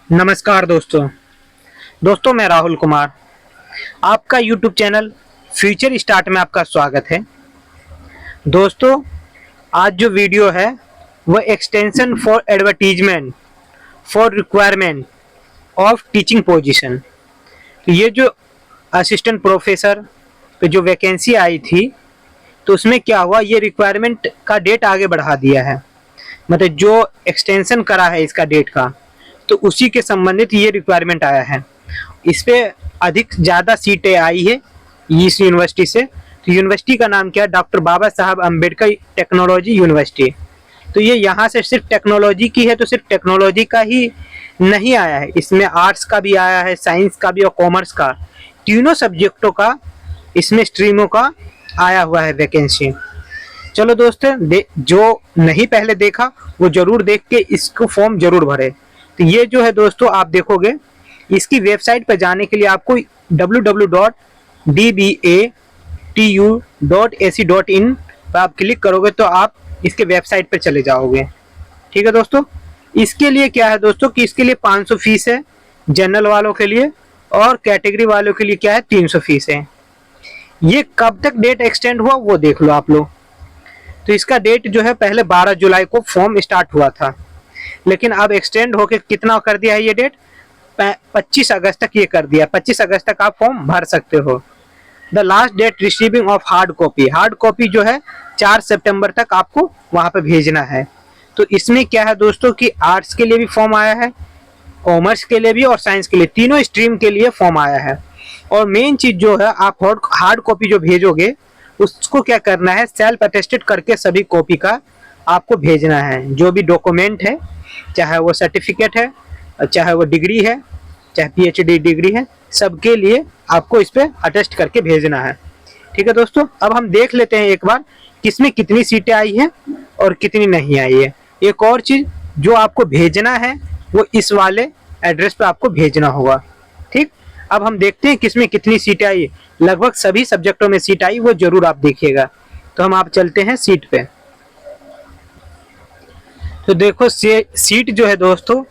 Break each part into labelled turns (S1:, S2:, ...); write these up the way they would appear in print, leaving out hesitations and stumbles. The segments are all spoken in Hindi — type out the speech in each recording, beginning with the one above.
S1: नमस्कार दोस्तों मैं राहुल कुमार। आपका यूट्यूब चैनल फ्यूचर स्टार्ट में आपका स्वागत है। दोस्तों, आज जो वीडियो है वह extension for advertisement for requirement of teaching position. ये जो असिस्टेंट प्रोफेसर पे जो वैकेंसी आई थी, तो उसमें क्या हुआ, ये रिक्वायरमेंट का डेट आगे बढ़ा दिया है। मतलब जो एक्सटेंशन करा है इसका डेट का, तो उसी के संबंधित ये रिक्वायरमेंट आया है। इस पे अधिक ज़्यादा सीटें आई है इस यूनिवर्सिटी से। तो यूनिवर्सिटी का नाम क्या है? डॉक्टर बाबा साहब अम्बेडकर टेक्नोलॉजी यूनिवर्सिटी। तो ये यहाँ से सिर्फ टेक्नोलॉजी की है, तो सिर्फ टेक्नोलॉजी का ही नहीं आया है, इसमें आर्ट्स का भी आया है, साइंस का भी और कॉमर्स का, तीनों सब्जेक्टों का इसमें स्ट्रीमों का आया हुआ है वैकेंसी। चलो दोस्तों, जो नहीं पहले देखा वो जरूर देख के इसको फॉर्म जरूर भरे। तो ये जो है दोस्तों, आप देखोगे इसकी वेबसाइट पर जाने के लिए आपको www.dbatu.ac.in पर आप क्लिक करोगे तो आप इसके वेबसाइट पर चले जाओगे। ठीक है दोस्तों। इसके लिए क्या है दोस्तों कि इसके लिए 500 फीस है जनरल वालों के लिए, और कैटेगरी वालों के लिए क्या है 300 फीस है। ये कब तक डेट एक्सटेंड हुआ वो देख लो आप लोग। तो इसका डेट जो है पहले 12 जुलाई को फॉर्म स्टार्ट हुआ था, लेकिन अब एक्सटेंड होके कितना कर दिया है ये डेट, 25 अगस्त तक ये कर दिया। 25 अगस्त तक आप फॉर्म भर सकते हो। The last date receiving of hard copy जो है 4 सितंबर तक आपको वहां पे भेजना है। तो इसमें क्या है दोस्तों कि आर्ट्स के लिए भी फॉर्म आया है, कॉमर्स के लिए भी और साइंस के लिए, तीनों स्ट्रीम के लिए फॉर्म आया है। और मेन चीज जो है, आप हार्ड कॉपी जो भेजोगे उसको क्या करना है, सेल्फ अटेस्टेड करके सभी कॉपी का आपको भेजना है। जो भी डॉक्यूमेंट है, चाहे वो सर्टिफिकेट है, चाहे वो डिग्री है, चाहे पीएचडी डिग्री है, सबके लिए आपको इस पे अटेस्ट करके भेजना है। ठीक है दोस्तों। अब हम देख लेते हैं एक बार किसमें कितनी सीटें आई हैं और कितनी नहीं आई है। एक और चीज, जो आपको भेजना है वो इस वाले एड्रेस पे आपको भेजना होगा। ठीक। अब हम देखते हैं किसमें कितनी सीटें आई। लगभग सभी सब्जेक्टों में सीट आई, वो जरूर आप देखिएगा। तो हम आप चलते हैं सीट पे। तो देखो सीट जो है दोस्तों,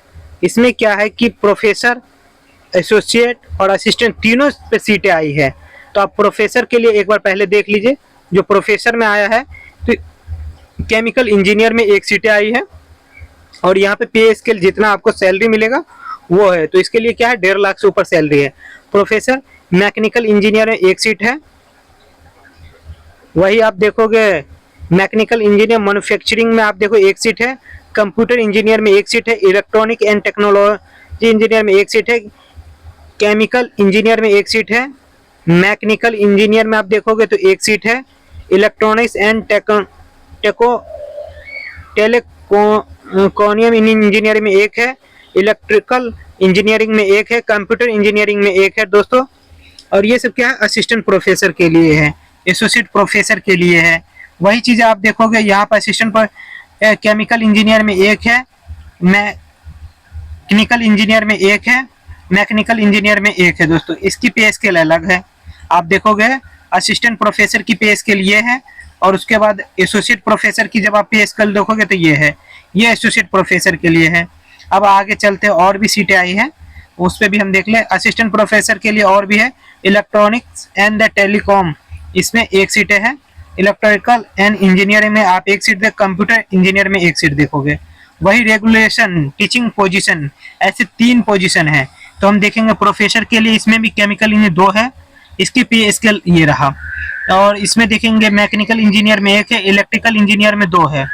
S1: इसमें क्या है कि प्रोफेसर, एसोसिएट और असिस्टेंट तीनों पे सीटें आई है। तो आप प्रोफेसर के लिए एक बार पहले देख लीजिए। जो प्रोफेसर में आया है, तो केमिकल इंजीनियर में 1 सीटें आई है, और यहाँ पे पे स्केल जितना आपको सैलरी मिलेगा वो है। तो इसके लिए क्या है, 1.5 लाख से ऊपर सैलरी है। प्रोफेसर मैकेनिकल इंजीनियर में 1 सीट है। वही आप देखोगे मैकेनिकल इंजीनियर मैन्युफैक्चरिंग में आप देखो 1 सीट है। कंप्यूटर इंजीनियर में 1 सीट है। इलेक्ट्रॉनिक एंड टेक्नोलॉजी इंजीनियर में 1 सीट है। केमिकल इंजीनियर में 1 सीट है। मैकेनिकल इंजीनियर में आप देखोगे तो 1 सीट है। इलेक्ट्रॉनिक्स एंड टेलीकॉनियम इंजीनियर में 1 है। इलेक्ट्रिकल इंजीनियरिंग में 1 है। कंप्यूटर इंजीनियरिंग में 1 है दोस्तों। और ये सब क्या है, असिस्टेंट प्रोफेसर के लिए है, एसोसिएट प्रोफेसर के लिए है। वही चीज आप देखोगे यहाँ पर असिस्टेंट पर केमिकल इंजीनियर में 1 है, मैकेनिकल इंजीनियर में 1 है, मैकेनिकल इंजीनियर में 1 है दोस्तों। इसकी पे स्केल अलग है। आप देखोगे असिस्टेंट प्रोफेसर की पे स्केल ये है, और उसके बाद एसोसिएट प्रोफेसर की जब आप पे स्केल देखोगे तो ये है, ये एसोसिएट प्रोफेसर के लिए है। अब आगे चलते और भी सीटें आई है, उस पर भी हम देख लें। असिस्टेंट प्रोफेसर के लिए और भी है। इलेक्ट्रॉनिक्स एंड द टेलीकॉम, इसमें 1 सीटें है। इलेक्ट्रिकल एंड इंजीनियरिंग में आप 1 सीट देख, कंप्यूटर इंजीनियर में 1 सीट देखोगे। वही रेगुलेशन टीचिंग पोजीशन, ऐसे 3 पोजीशन है। तो हम देखेंगे प्रोफेसर के लिए, इसमें भी केमिकल इंजीनियर 2 है, इसकी पे स्केल ये रहा। और इसमें देखेंगे मैकेनिकल इंजीनियर में 1 है, इलेक्ट्रिकल इंजीनियर में 2 है।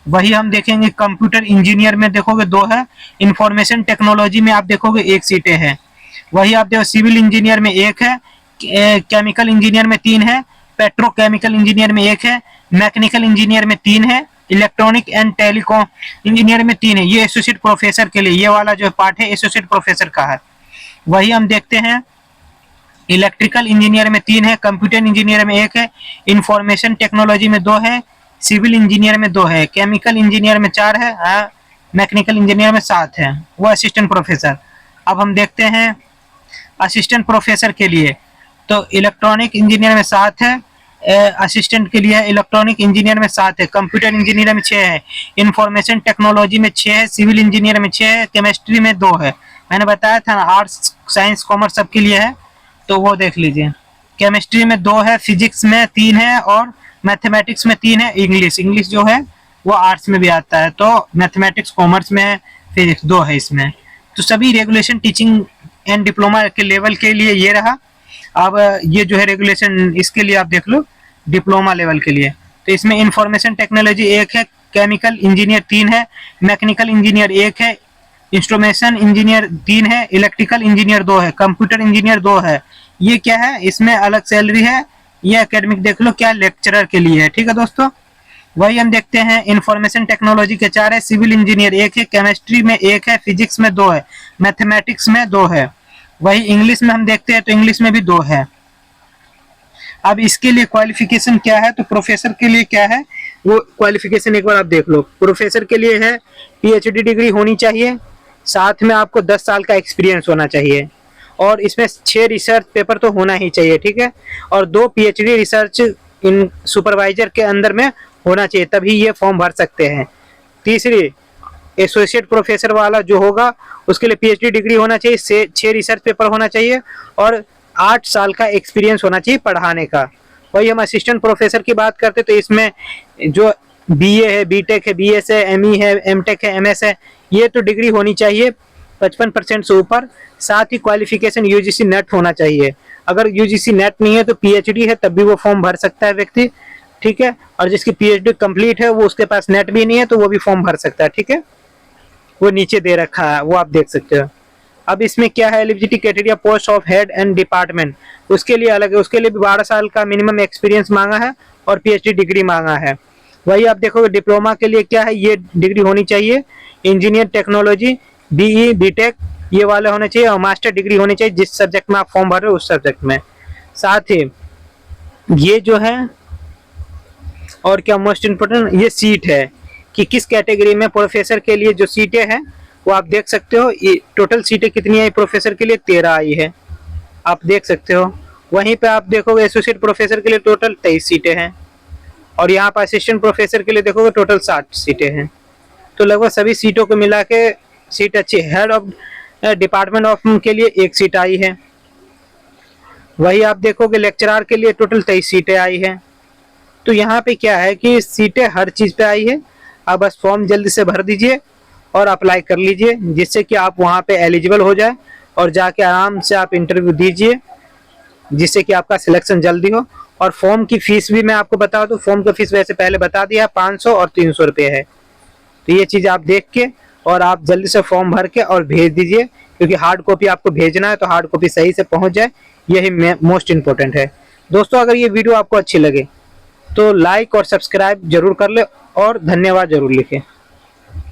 S1: वही हम देखेंगे कंप्यूटर इंजीनियर में देखोगे 2 है। इंफॉर्मेशन टेक्नोलॉजी में आप देखोगे 1 सीटें है। वही आप देखो सिविल इंजीनियर में 1 है, केमिकल इंजीनियर में 3 है, पेट्रोकेमिकल इंजीनियर में 1 है, मैकेनिकल इंजीनियर में 3 है, इलेक्ट्रॉनिक एंड टेलीकॉम इंजीनियर में 3 है। ये एसोसिएट प्रोफेसर के लिए, ये वाला जो पार्ट है एसोसिएट प्रोफेसर का है। वही हम देखते हैं इलेक्ट्रिकल इंजीनियर में 3 है, कंप्यूटर इंजीनियर में 1 है, इंफॉर्मेशन टेक्नोलॉजी में 2 है, सिविल इंजीनियर में 2 है, केमिकल इंजीनियर में 4 है, मैकेनिकल इंजीनियर में 7 है। वो असिस्टेंट प्रोफेसर। अब हम देखते हैं असिस्टेंट प्रोफेसर के लिए, तो इलेक्ट्रॉनिक इंजीनियर में 7 है, असिस्टेंट के लिए इलेक्ट्रॉनिक इंजीनियर में 7 है, कंप्यूटर इंजीनियर में 6 है, इंफॉर्मेशन टेक्नोलॉजी में 6 है, सिविल इंजीनियर में 6 है, केमिस्ट्री में 2 है, मैंने बताया था ना, आर्ट्स साइंस कॉमर्स सबके लिए है, तो वो देख लीजिए। केमिस्ट्री में 2 है, फिजिक्स में 3 है, और मैथमेटिक्स में 3 है। इंग्लिश इंग्लिश जो है वो आर्ट्स में भी आता है, तो मैथमेटिक्स कॉमर्स में है, फिजिक्स 2 है इसमें। तो सभी रेगुलेशन टीचिंग एंड डिप्लोमा के लेवल के लिए ये रहा। अब ये जो है रेगुलेशन, इसके लिए आप देख लो डिप्लोमा लेवल के लिए। तो इसमें इंफॉर्मेशन टेक्नोलॉजी 1 है, केमिकल इंजीनियर 3 है, मैकेनिकल इंजीनियर 1 है, इंस्ट्रूमेंटेशन इंजीनियर 3 है, इलेक्ट्रिकल इंजीनियर 2 है, कंप्यूटर इंजीनियर 2 है। ये क्या है, इसमें अलग सैलरी है। ये एकेडमिक देख लो क्या लेक्चरर के लिए है, ठीक है दोस्तों। वही हम देखते हैं इंफॉर्मेशन टेक्नोलॉजी के 4 है, सिविल इंजीनियर 1 है, केमिस्ट्री में 1 है, फिजिक्स में 2 है, मैथमेटिक्स में 2 है। वही इंग्लिश में हम देखते हैं तो इंग्लिश में भी 2 है। अब इसके लिए क्वालिफिकेशन क्या है, तो प्रोफेसर के लिए क्या है वो क्वालिफिकेशन एक बार आप देख लो। प्रोफेसर के लिए है पीएचडी डिग्री होनी चाहिए, साथ में आपको 10 साल का एक्सपीरियंस होना चाहिए, और इसमें 6 रिसर्च पेपर तो होना ही चाहिए, ठीक है, और 2 पीएचडी रिसर्च इन सुपरवाइजर के अंदर में होना चाहिए, तभी ये फॉर्म भर सकते हैं। तीसरी, एसोसिएट प्रोफेसर वाला जो होगा उसके लिए पीएचडी डिग्री होना चाहिए, 6 रिसर्च पेपर होना चाहिए, और 8 साल का एक्सपीरियंस होना चाहिए पढ़ाने का। वही हम असिस्टेंट प्रोफेसर की बात करते तो इसमें जो बीए है, बीटेक है, बीएस है, एमई है, एमटेक है, एमएस है, ये तो डिग्री होनी चाहिए 55% से ऊपर। साथ ही क्वालिफिकेशन यूजीसी नेट होना चाहिए। अगर यूजीसी नेट नहीं है तो पीएचडी है तब भी वो फॉर्म भर सकता है व्यक्ति, ठीक है, और जिसकी पीएचडी कंप्लीट है वो उसके पास नेट भी नहीं है तो वो भी फॉर्म भर सकता है, ठीक है, वो नीचे दे रखा है, वो आप देख सकते हो। अब इसमें क्या है, eligibility criteria post of head and department, उसके लिए अलग है, उसके लिए भी 12 साल का मिनिमम एक्सपीरियंस मांगा है और पीएचडी डिग्री मांगा है। वही आप देखोगे डिप्लोमा के लिए क्या है, ये डिग्री होनी चाहिए, इंजीनियर टेक्नोलॉजी, बीई, बीटेक, ये वाले होने चाहिए, और मास्टर डिग्री होनी चाहिए जिस सब्जेक्ट में आप फॉर्म भर रहे हो उस सब्जेक्ट में। साथ ही ये जो है, और क्या मोस्ट इम्पोर्टेंट, ये सीट है कि किस कैटेगरी में प्रोफेसर के लिए जो सीटें हैं वो आप देख सकते हो। ये टोटल सीटें कितनी आई प्रोफेसर के लिए, 13 आई है, आप देख सकते हो। वहीं पे आप देखोगे एसोसिएट प्रोफेसर के लिए टोटल 23 सीटें हैं, और यहाँ पर असिस्टेंट प्रोफेसर के लिए देखोगे टोटल 60 सीटें हैं। तो लगभग सभी सीटों को मिला के सीट अच्छी है। हेड ऑफ डिपार्टमेंट ऑफ के लिए 1 सीट आई है। वही आप देखोगे लेक्चरर के लिए टोटल 23 सीटें आई है। तो यहाँ पे क्या है कि सीटें हर चीज़ पे आई है। आप बस फॉर्म जल्दी से भर दीजिए और अप्लाई कर लीजिए, जिससे कि आप वहाँ पे एलिजिबल हो जाए और जाके आराम से आप इंटरव्यू दीजिए, जिससे कि आपका सिलेक्शन जल्दी हो। और फॉर्म की फीस भी मैं आपको बता दूं, फॉर्म की फीस वैसे पहले बता दिया 500 और 300 रुपये है। तो ये चीज़ आप देख के और आप जल्दी से फॉर्म भर के और भेज दीजिए, क्योंकि हार्ड कॉपी आपको भेजना है तो हार्ड कॉपी सही से पहुँच जाए, यही मोस्ट इम्पोर्टेंट है। दोस्तों अगर ये वीडियो आपको अच्छी लगे तो लाइक और सब्सक्राइब जरूर कर ले और धन्यवाद जरूर लिखें।